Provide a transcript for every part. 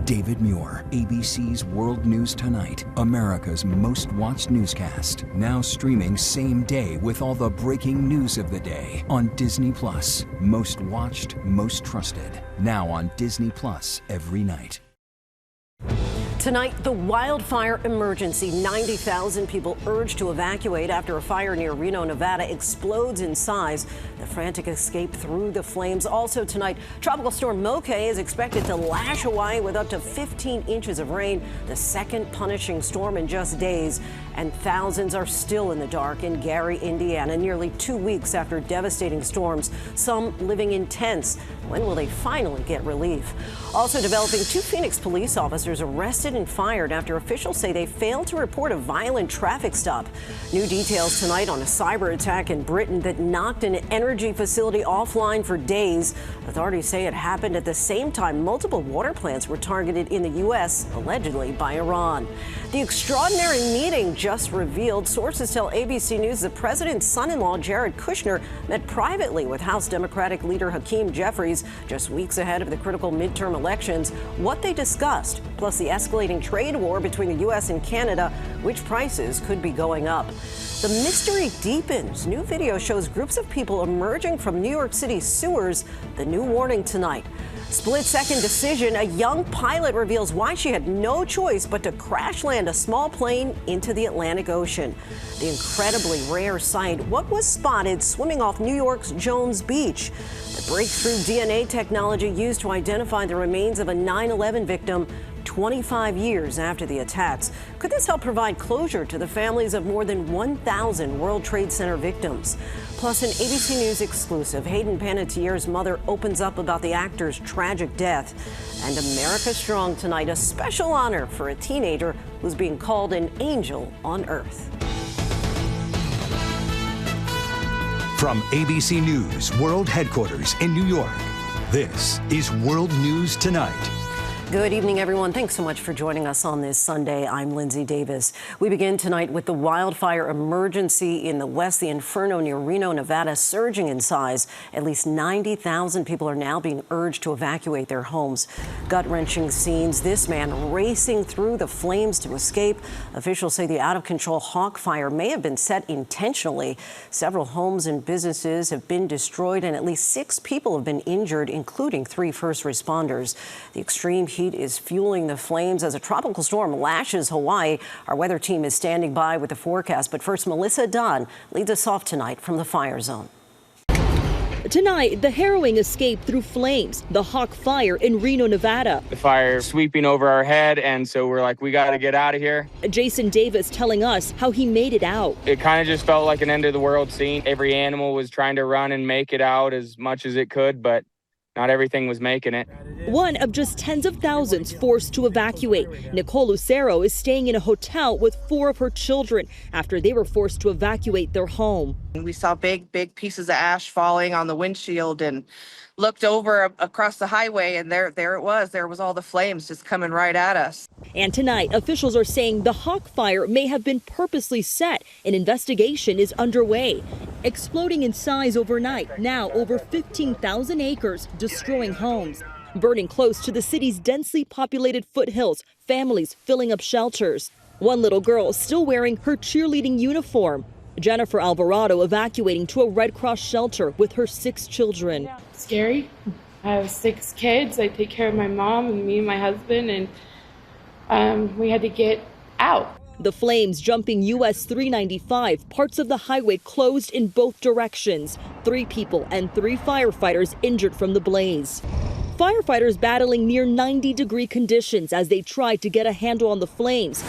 David Muir, ABC's World News Tonight, America's most watched newscast. Now streaming same day with all the breaking news of the day on Disney+. Most watched, most trusted. Now on Disney+ every night. Tonight, the wildfire emergency. 90,000 people urged to evacuate after a fire near Reno, Nevada explodes in size. The frantic escape through the flames. Also tonight, Tropical Storm Moke is expected to lash Hawaii with up to 15 inches of rain, the second punishing storm in just days. And thousands are still in the dark in Gary, Indiana, nearly 2 weeks after devastating storms, some living in tents. When will they finally get relief? Also developing, 2 Phoenix police officers arrested and fired after officials say they failed to report a violent traffic stop. New details tonight on a cyber attack in Britain that knocked an energy facility offline for days. Authorities say it happened at the same time multiple water plants were targeted in the U.S., allegedly by Iran. The extraordinary meeting just revealed. Sources tell ABC News the president's son-in-law, Jared Kushner, met privately with House Democratic leader Hakeem Jeffries just weeks ahead of the critical midterm elections. What they discussed, plus the escalating trade war between the U.S. and Canada, which prices could be going up. The mystery deepens. New video shows groups of people emerging from New York City sewers. The new warning tonight. Split-second decision. A young pilot reveals why she had no choice but to crash land a small plane into the Atlantic Ocean. The incredibly rare sight. What was spotted swimming off New York's Jones Beach? The breakthrough DNA technology used to identify the remains of a 9/11 victim 25 years after the attacks. Could this help provide closure to the families of more than 1,000 World Trade Center victims? Plus, an ABC News exclusive, Hayden Panettiere's mother opens up about the actor's tragic death. And America Strong tonight, a special honor for a teenager who's being called an angel on Earth. From ABC News World Headquarters in New York, this is World News Tonight. Good evening, everyone. Thanks so much for joining us on this Sunday. I'm Linsey Davis. We begin tonight with the wildfire emergency in the west. The inferno near Reno, Nevada, surging in size. At least 90,000 people are now being urged to evacuate their homes. Gut-wrenching scenes. This man racing through the flames to escape. Officials say the out-of-control hawk fire may have been set intentionally. Several homes and businesses have been destroyed, and at least 6 people have been injured, including 3 first responders. The extreme heat is fueling the flames as a tropical storm lashes Hawaii. Our weather team is standing by with the forecast. But first, Melissa Adan leads us off tonight from the fire zone. Tonight, the harrowing escape through flames, the hawk fire in Reno, Nevada. The fire sweeping over our head, and so we're like, we got to get out of here. Jason Davis telling us how he made it out. It kind of just felt like an end of the world scene. Every animal was trying to run and make it out as much as it could, but not everything was making it. One of just tens of thousands forced to evacuate. Nicole Lucero is staying in a hotel with 4 of her children after they were forced to evacuate their home. We saw big pieces of ash falling on the windshield and looked over across the highway, and there it was. There was all the flames just coming right at us. And tonight, officials are saying the hawk fire may have been purposely set. An investigation is underway. Exploding in size overnight, now over 15,000 acres, destroying homes. Burning close to the city's densely populated foothills, families filling up shelters. One little girl still wearing her cheerleading uniform. Jennifer Alvarado evacuating to a Red Cross shelter with her 6 children. Scary. I have 6 kids. I take care of my mom and me and my husband, and we had to get out. The flames jumping US 395, parts of the highway closed in both directions. 3 people and 3 firefighters injured from the blaze. Firefighters battling near 90-degree conditions as they tried to get a handle on the flames.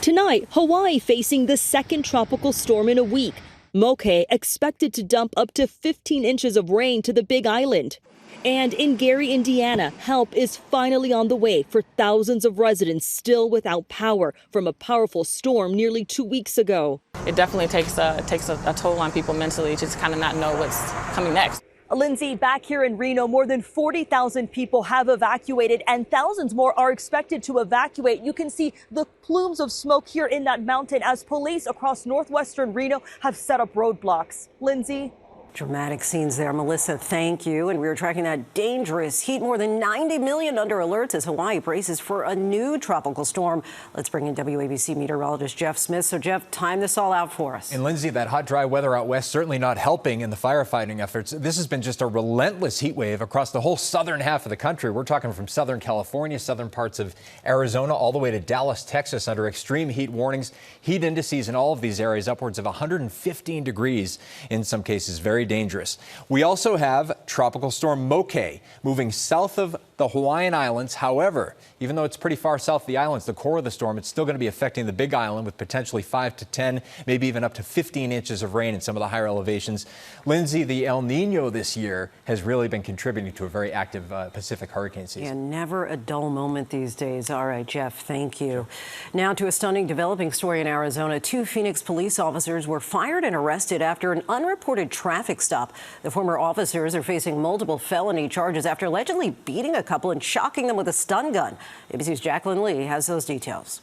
Tonight, Hawaii facing the second tropical storm in a week. Moke expected to dump up to 15 inches of rain to the Big Island. And in Gary, Indiana, help is finally on the way for thousands of residents still without power from a powerful storm nearly 2 weeks ago. It definitely takes a toll on people mentally to just kind of not know what's coming next. Linsey, back here in Reno, more than 40,000 people have evacuated and thousands more are expected to evacuate. You can see the plumes of smoke here in that mountain as police across northwestern Reno have set up roadblocks. Linsey? Dramatic scenes there. Melissa, thank you. And we were tracking that dangerous heat. More than 90 million under alerts as Hawaii braces for a new tropical storm. Let's bring in WABC meteorologist Jeff Smith. So, Jeff, time this all out for us. And Linsey, that hot, dry weather out west certainly not helping in the firefighting efforts. This has been just a relentless heat wave across the whole southern half of the country. We're talking from southern California, southern parts of Arizona, all the way to Dallas, Texas, under extreme heat warnings. Heat indices in all of these areas upwards of 115 degrees in some cases. Very dangerous. We also have Tropical Storm Moke moving south of the Hawaiian Islands. However, even though it's pretty far south of the islands, the core of the storm, it's still going to be affecting the Big Island with potentially 5 to 10, maybe even up to 15 inches of rain in some of the higher elevations. Linsey, the El Nino this year has really been contributing to a very active Pacific hurricane season. Yeah, never a dull moment these days. All right, Jeff, thank you. Now to a stunning developing story in Arizona. 2 Phoenix police officers were fired and arrested after an unreported traffic stop. The former officers are facing multiple felony charges after allegedly beating a couple and shocking them with a stun gun. ABC's Jaclyn Lee has those details.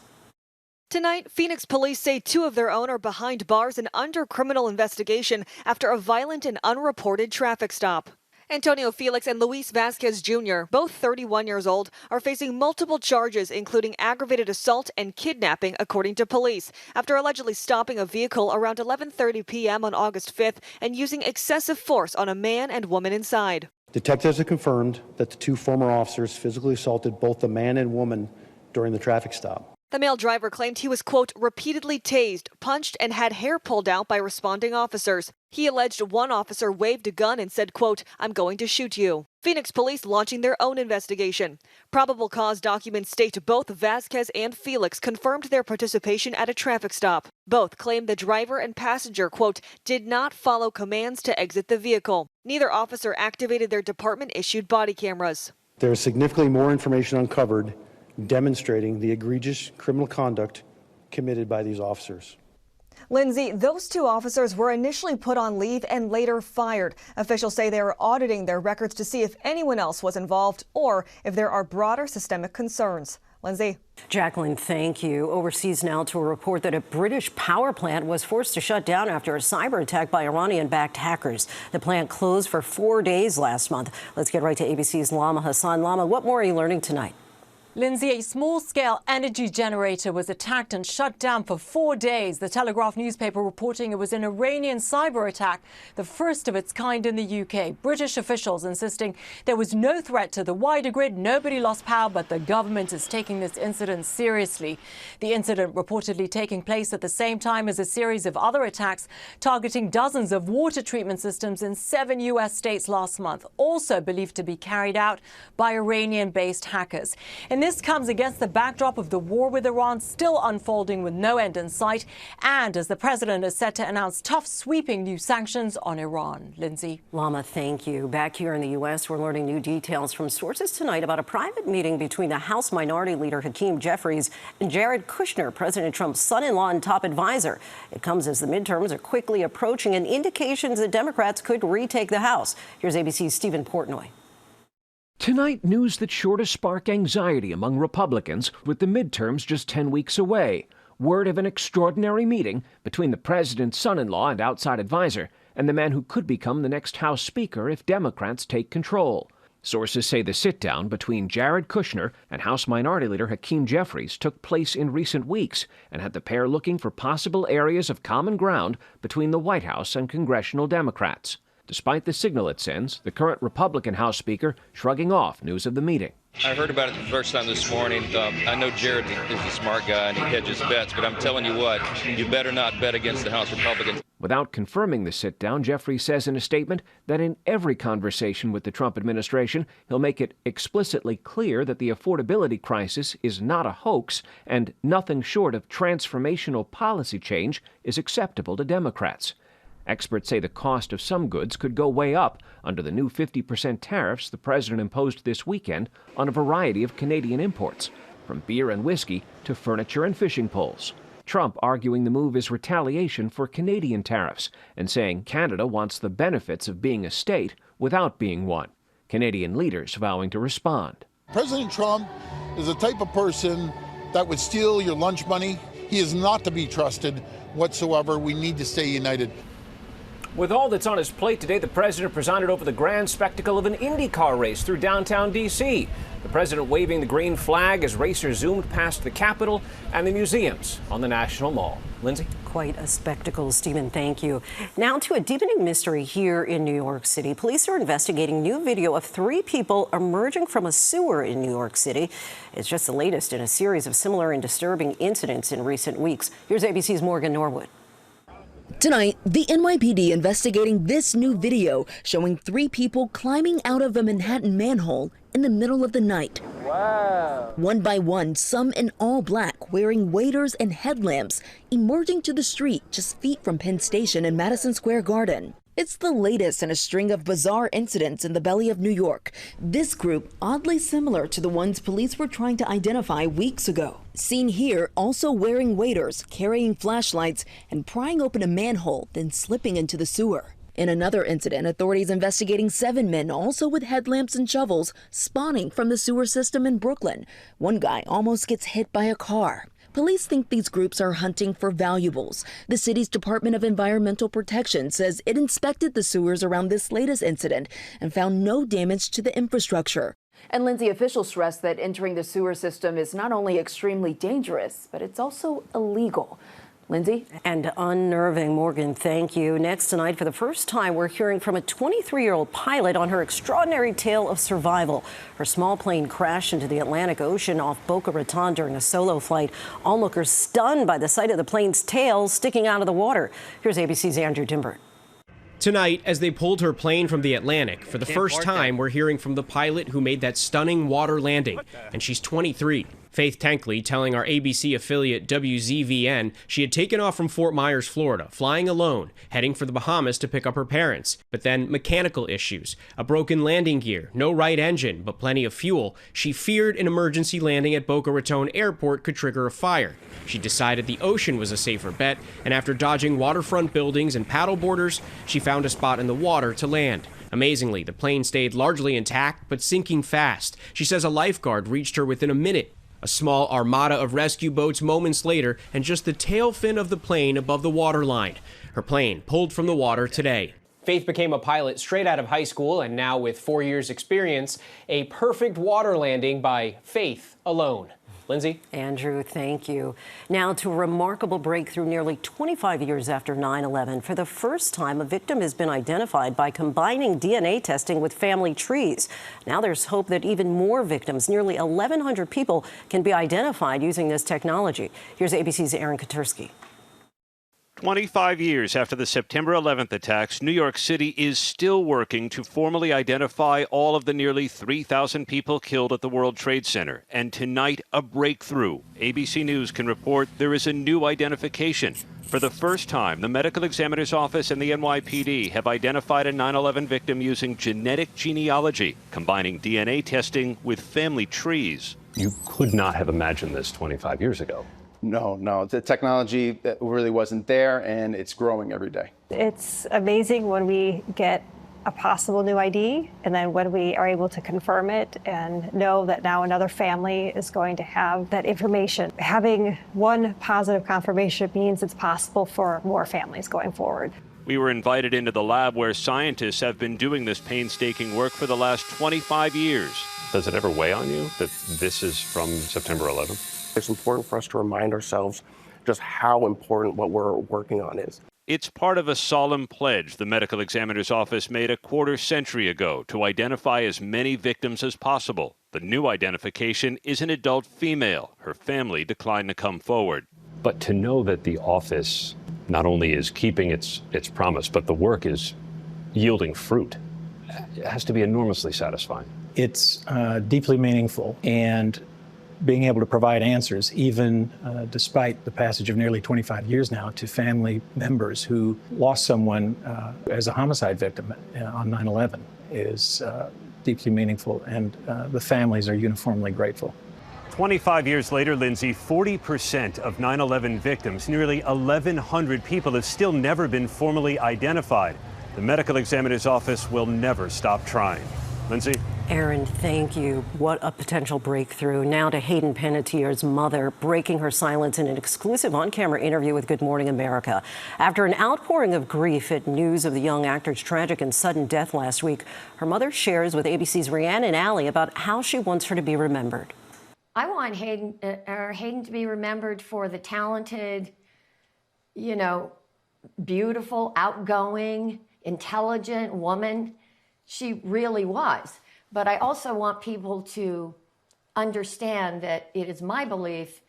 Tonight, Phoenix police say 2 of their own are behind bars and under criminal investigation after a violent and unreported traffic stop. Antonio Felix and Luis Vasquez Jr., both 31 years old, are facing multiple charges, including aggravated assault and kidnapping, according to police, after allegedly stopping a vehicle around 11:30 p.m. on August 5th and using excessive force on a man and woman inside. Detectives have confirmed that the 2 former officers physically assaulted both the man and woman during the traffic stop. The male driver claimed he was, quote, repeatedly tased, punched, and had hair pulled out by responding officers. He alleged one officer waved a gun and said, quote, I'm going to shoot you. Phoenix police launching their own investigation. Probable cause documents state both Vasquez and Felix confirmed their participation at a traffic stop. Both claim the driver and passenger, quote, did not follow commands to exit the vehicle. Neither officer activated their department-issued body cameras. There is significantly more information uncovered demonstrating the egregious criminal conduct committed by these officers. Linsey, those 2 officers were initially put on leave and later fired. Officials say they are auditing their records to see if anyone else was involved or if there are broader systemic concerns. Linsey. Jaclyn, thank you. Overseas now to a report that a British power plant was forced to shut down after a cyber attack by Iranian-backed hackers. The plant closed for 4 days last month. Let's get right to ABC's Lama Hasan. Lama, what more are you learning tonight? Linsey, a small-scale energy generator was attacked and shut down for 4 days. The Telegraph newspaper reporting it was an Iranian cyber attack, the first of its kind in the UK. British officials insisting there was no threat to the wider grid. Nobody lost power, but the government is taking this incident seriously. The incident reportedly taking place at the same time as a series of other attacks targeting dozens of water treatment systems in 7 U.S. states last month, also believed to be carried out by Iranian-based hackers. And this comes against the backdrop of the war with Iran still unfolding with no end in sight, and as the president is set to announce tough, sweeping new sanctions on Iran. Linsey. Lama, thank you. Back here in the U.S., we're learning new details from sources tonight about a private meeting between the House Minority Leader Hakeem Jeffries and Jared Kushner, President Trump's son-in-law and top advisor. It comes as the midterms are quickly approaching and indications that Democrats could retake the House. Here's ABC's Stephen Portnoy. Tonight, news that's sure to spark anxiety among Republicans with the midterms just 10 weeks away. Word of an extraordinary meeting between the president's son-in-law and outside advisor and the man who could become the next House Speaker if Democrats take control. Sources say the sit-down between Jared Kushner and House Minority Leader Hakeem Jeffries took place in recent weeks and had the pair looking for possible areas of common ground between the White House and congressional Democrats. Despite the signal it sends, the current Republican House Speaker shrugging off news of the meeting. I heard about it the first time this morning. I know Jared is a smart guy and he hedges bets, but I'm telling you what, you better not bet against the House Republicans. Without confirming the sit-down, Jeffries says in a statement that in every conversation with the Trump administration, he'll make it explicitly clear that the affordability crisis is not a hoax and nothing short of transformational policy change is acceptable to Democrats. Experts say the cost of some goods could go way up under the new 50% tariffs the president imposed this weekend on a variety of Canadian imports, from beer and whiskey to furniture and fishing poles. Trump arguing the move is retaliation for Canadian tariffs and saying Canada wants the benefits of being a state without being one. Canadian leaders vowing to respond. President Trump is the type of person that would steal your lunch money. He is not to be trusted whatsoever. We need to stay united. With all that's on his plate today, the president presided over the grand spectacle of an IndyCar race through downtown D.C. The president waving the green flag as racers zoomed past the Capitol and the museums on the National Mall. Lindsay? Quite a spectacle, Stephen. Thank you. Now to a deepening mystery here in New York City. Police are investigating new video of 3 people emerging from a sewer in New York City. It's just the latest in a series of similar and disturbing incidents in recent weeks. Here's ABC's Morgan Norwood. Tonight, the NYPD investigating this new video showing 3 people climbing out of a Manhattan manhole in the middle of the night. Wow. One by one, some in all black, wearing waders and headlamps, emerging to the street just feet from Penn Station and Madison Square Garden. It's the latest in a string of bizarre incidents in the belly of New York. This group, oddly similar to the ones police were trying to identify weeks ago. Seen here, also wearing waders, carrying flashlights, and prying open a manhole, then slipping into the sewer. In another incident, authorities investigating 7 men, also with headlamps and shovels, spawning from the sewer system in Brooklyn. One guy almost gets hit by a car. Police think these groups are hunting for valuables. The city's Department of Environmental Protection says it inspected the sewers around this latest incident and found no damage to the infrastructure. And Lindsay, officials stress that entering the sewer system is not only extremely dangerous, but it's also illegal. Lindsay? And unnerving. Morgan, thank you. Next tonight, for the first time, we're hearing from a 23-year-old pilot on her extraordinary tale of survival. Her small plane crashed into the Atlantic Ocean off Boca Raton during a solo flight. Onlookers stunned by the sight of the plane's tail sticking out of the water. Here's ABC's Andrew Dimbert. Tonight, as they pulled her plane from the Atlantic, for the first time, we're hearing from the pilot who made that stunning water landing, and she's 23. Faith Tankley telling our ABC affiliate WZVN she had taken off from Fort Myers, Florida, flying alone, heading for the Bahamas to pick up her parents. But then mechanical issues, a broken landing gear, no right engine, but plenty of fuel. She feared an emergency landing at Boca Raton Airport could trigger a fire. She decided the ocean was a safer bet, and after dodging waterfront buildings and paddle boarders, she found a spot in the water to land. Amazingly, the plane stayed largely intact, but sinking fast. She says a lifeguard reached her within a minute. A small armada of rescue boats moments later, and just the tail fin of the plane above the waterline. Her plane pulled from the water today. Faith became a pilot straight out of high school, and now with 4 years experience, a perfect water landing by faith alone. Lindsay? Andrew, thank you. Now to a remarkable breakthrough nearly 25 years after 9/11. For the first time, a victim has been identified by combining DNA testing with family trees. Now there's hope that even more victims, nearly 1,100 people, can be identified using this technology. Here's ABC's Aaron Katursky. 25 years after the September 11th attacks, New York City is still working to formally identify all of the nearly 3,000 people killed at the World Trade Center. And tonight, a breakthrough. ABC News can report there is a new identification. For the first time, the Medical Examiner's Office and the NYPD have identified a 9/11 victim using genetic genealogy, combining DNA testing with family trees. You could not have imagined this 25 years ago. No, the technology that really wasn't there, and it's growing every day. It's amazing when we get a possible new ID, and then when we are able to confirm it and know that now another family is going to have that information. Having one positive confirmation means it's possible for more families going forward. We were invited into the lab where scientists have been doing this painstaking work for the last 25 years. Does it ever weigh on you that this is from September 11th? It's important for us to remind ourselves just how important what we're working on is. It's part of a solemn pledge the Medical Examiner's Office made a quarter-century ago to identify as many victims as possible. The new identification is an adult female. Her family declined to come forward. But to know that the office not only is keeping its promise, but the work is yielding fruit, it has to be enormously satisfying. It's deeply meaningful, and being able to provide answers, even despite the passage of nearly 25 years now, to family members who lost someone as a homicide victim on 9/11 is deeply meaningful, and the families are uniformly grateful. 25 years later, Lindsay, 40% of 9/11 victims, nearly 1,100 people, have still never been formally identified. The Medical Examiner's Office will never stop trying. Lindsay? Aaron, thank you. What a potential breakthrough. Now to Hayden Panettiere's mother, breaking her silence in an exclusive on-camera interview with Good Morning America. After an outpouring of grief at news of the young actor's tragic and sudden death last week, her mother shares with ABC's Rhiannon Alley about how she wants her to be remembered. I want Hayden to be remembered for the talented, beautiful, outgoing, intelligent woman she really was. But I also want people to understand that it is my belief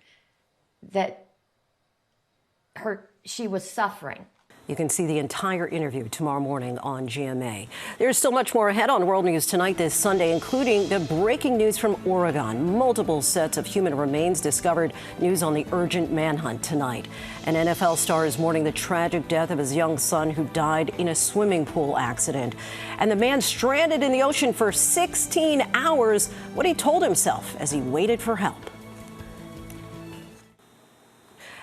that she was suffering. You can see the entire interview tomorrow morning on GMA. There's so much more ahead on World News Tonight this Sunday, including the breaking news from Oregon. Multiple sets of human remains discovered. News on the urgent manhunt tonight. An NFL star is mourning the tragic death of his young son who died in a swimming pool accident. And the man stranded in the ocean for 16 hours, what he told himself as he waited for help.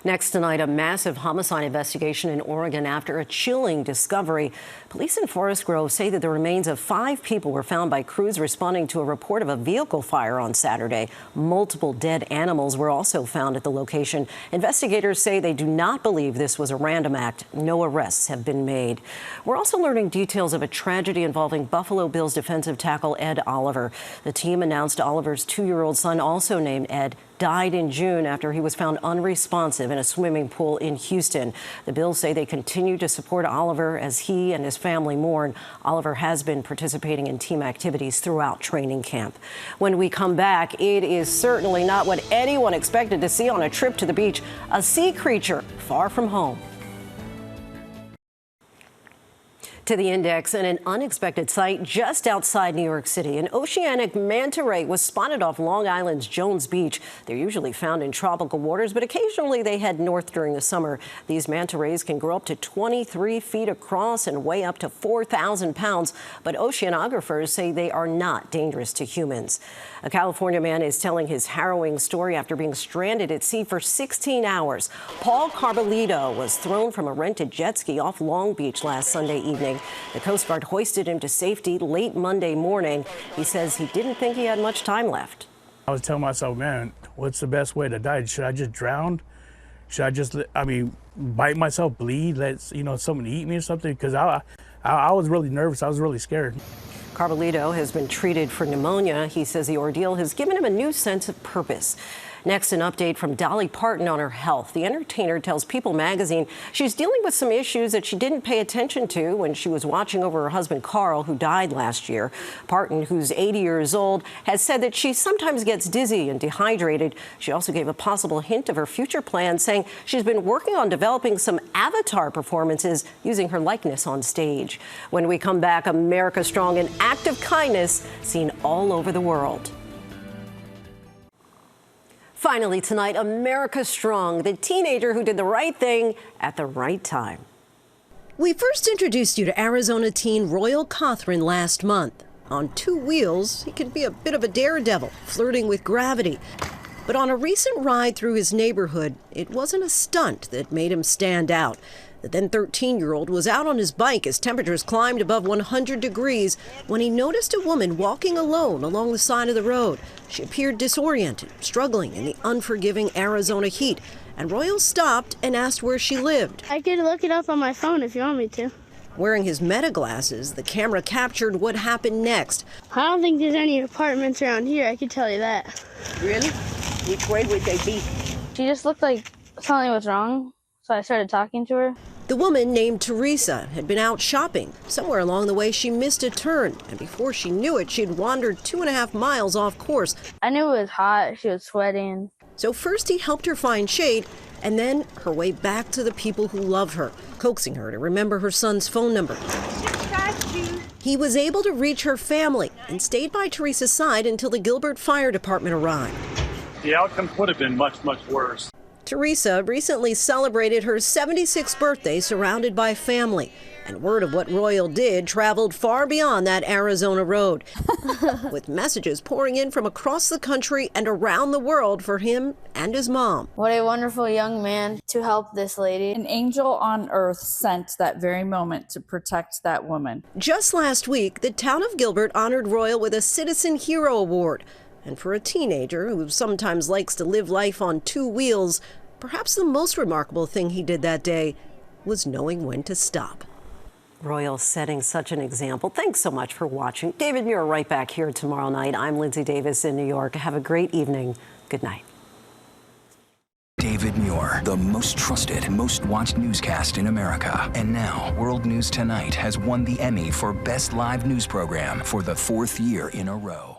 Next tonight, a massive homicide investigation in Oregon after a chilling discovery. Police in Forest Grove say that the remains of 5 people were found by crews responding to a report of a vehicle fire on Saturday. Multiple dead animals were also found at the location. Investigators say they do not believe this was a random act. No arrests have been made. We're also learning details of a tragedy involving Buffalo Bills defensive tackle Ed Oliver. The team announced Oliver's 2-year-old son, also named Ed, died in June after he was found unresponsive in a swimming pool in Houston. The Bills say they continue to support Oliver as he and his family mourn. Oliver has been participating in team activities throughout training camp. When we come back, it is certainly not what anyone expected to see on a trip to the beach. A sea creature far from home. To the index, and an unexpected sight just outside New York City. An Oceanic Manta ray was spotted off Long Island's Jones Beach. They're usually found in tropical waters, but occasionally they head north during the summer. These manta rays can grow up to 23 feet across and weigh up to 4,000 pounds, but oceanographers say they are not dangerous to humans. A California man is telling his harrowing story after being stranded at sea for 16 hours. Paul Carbolito was thrown from a rented jet ski off Long Beach last Sunday evening. The Coast Guard hoisted him to safety late Monday morning. He says he didn't think he had much time left. I was telling myself, man, what's the best way to die? Should I just drown? Should I just, bite myself, bleed, let someone eat me or something? Because I was really nervous. I was really scared. Carbolito has been treated for pneumonia. He says the ordeal has given him a new sense of purpose. Next, an update from Dolly Parton on her health. The entertainer tells People magazine she's dealing with some issues that she didn't pay attention to when she was watching over her husband, Carl, who died last year. Parton, who's 80 years old, has said that she sometimes gets dizzy and dehydrated. She also gave a possible hint of her future plans, saying she's been working on developing some avatar performances using her likeness on stage. When we come back, America Strong, an act of kindness seen all over the world. Finally tonight, America Strong, the teenager who did the right thing at the right time. We first introduced you to Arizona teen Royal Cothran last month. On 2 wheels, he could be a bit of a daredevil, flirting with gravity. But on a recent ride through his neighborhood, it wasn't a stunt that made him stand out. The then 13-year-old was out on his bike as temperatures climbed above 100 degrees when he noticed a woman walking alone along the side of the road. She appeared disoriented, struggling in the unforgiving Arizona heat, and Royal stopped and asked where she lived. I could look it up on my phone if you want me to. Wearing his meta glasses, the camera captured what happened next. I don't think there's any apartments around here, I can tell you that. Really? Which way would they be? She just looked like something was wrong, so I started talking to her. The woman, named Teresa, had been out shopping. Somewhere along the way, she missed a turn, and before she knew it, she'd wandered 2.5 miles off course. I knew it was hot. She was sweating. So first he helped her find shade, and then her way back to the people who love her, coaxing her to remember her son's phone number. He was able to reach her family and stayed by Teresa's side until the Gilbert Fire Department arrived. The outcome could have been much, much worse. Teresa recently celebrated her 76th birthday surrounded by family. And word of what Royal did traveled far beyond that Arizona road, with messages pouring in from across the country and around the world for him and his mom. What a wonderful young man to help this lady. An angel on earth sent that very moment to protect that woman. Just last week, the town of Gilbert honored Royal with a Citizen Hero Award. And for a teenager who sometimes likes to live life on two wheels, perhaps the most remarkable thing he did that day was knowing when to stop. Royal setting such an example. Thanks so much for watching. David Muir right back here tomorrow night. I'm Linsey Davis in New York. Have a great evening. Good night. David Muir, the most trusted, most watched newscast in America. And now, World News Tonight has won the Emmy for Best Live News Program for the 4th year in a row.